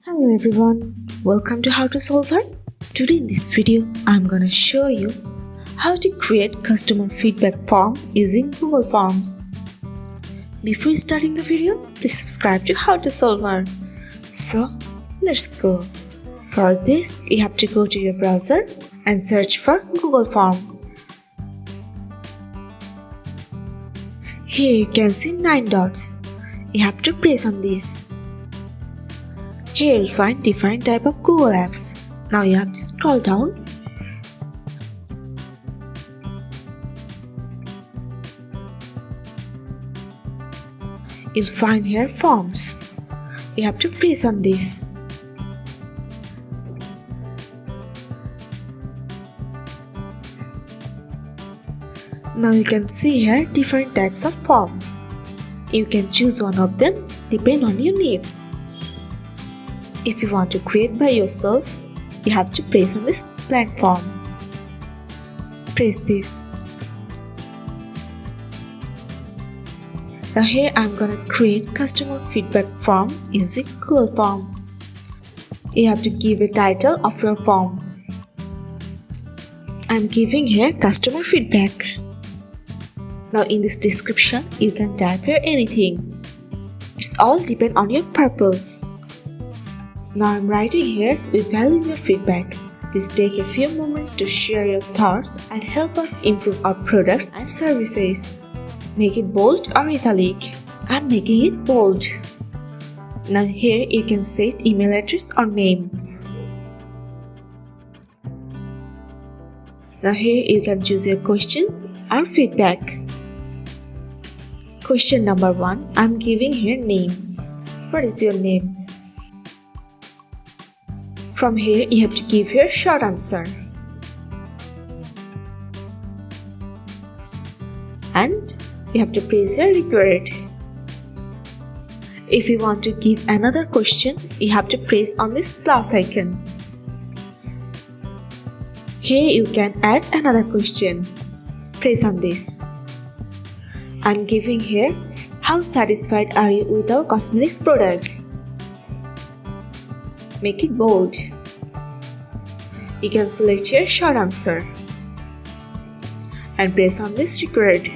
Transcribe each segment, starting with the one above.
Hello everyone, welcome to How to Solver. Today in this video, I'm gonna show you how to create customer feedback form using Google Forms. Before starting the video, please subscribe to How to Solver. So, let's go. For this, you have to go to your browser and search for Google Form. Here you can see 9 dots. You have to press on this. Here you'll find different type of Google apps. Now you have to scroll down. You'll find here forms. You have to press on this. Now you can see here different types of form. You can choose one of them depending on your needs. If you want to create by yourself, you have to press on this blank form. Press this. Now here I'm gonna create customer feedback form using Google Form. You have to give a title of your form. I'm giving here customer feedback. Now in this description, you can type here anything. It's all depend on your purpose. Now I'm writing here, we value your feedback. Please take a few moments to share your thoughts and help us improve our products and services. Make it bold or italic. I'm making it bold. Now here you can set email address or name. Now here you can choose your questions or feedback. Question number 1, I'm giving here name. What is your name? From here, you have to give your short answer. And you have to press your required. If you want to give another question, you have to press on this plus icon. Here you can add another question. Press on this. I'm giving here, how satisfied are you with our cosmetics products? Make it bold. You can select your short answer and press on this required.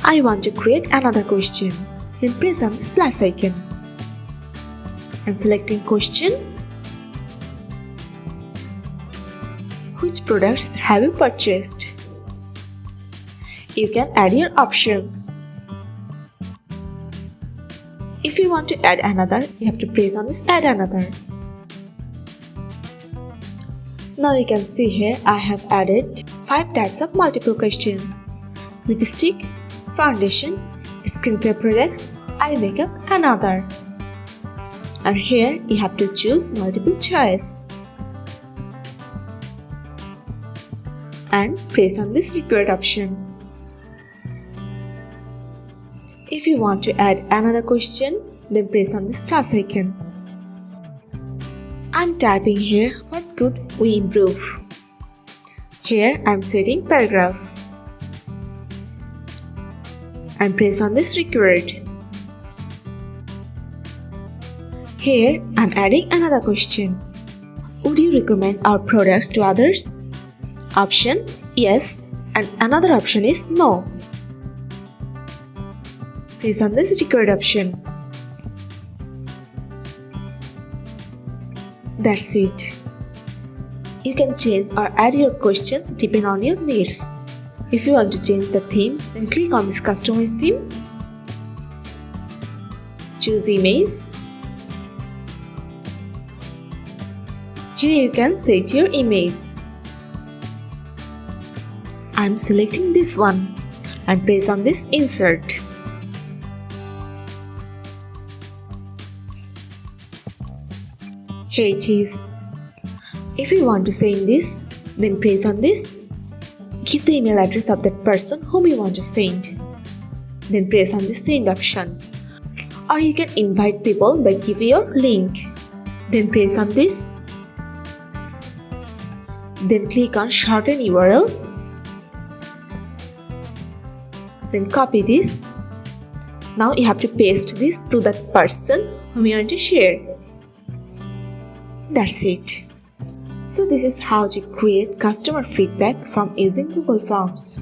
I want to create another question. Then press on this plus icon and selecting question. Which products have you purchased? You can add your options. If you want to add another, you have to press on this add another. Now you can see here I have added 5 types of multiple questions. Lipstick, foundation, skincare products, eye makeup and other. And here you have to choose multiple choice. And press on this required option. If you want to add another question, then press on this plus icon. I'm typing here, what could we improve? Here I'm setting paragraph. And press on this required. Here I'm adding another question. Would you recommend our products to others? Option yes, and another option is no. Press on this required option. That's it. You can change or add your questions depending on your needs. If you want to change the theme, then click on this customize theme. Choose image. Here you can set your image. I'm selecting this one and press on this insert. Here it is. If you want to send this, then press on this. Give the email address of that person whom you want to send. Then press on the send option. Or you can invite people by giving your link. Then press on this. Then click on shorten URL. Then copy this Now you have to paste this to that person whom you want to share. That's it. So this is how to create customer feedback from using Google Forms.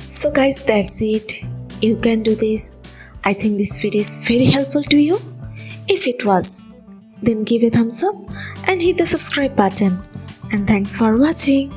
So guys, that's it. You can do this. I think this video is very helpful to you. If it was, then give a thumbs up and hit the subscribe button. And thanks for watching.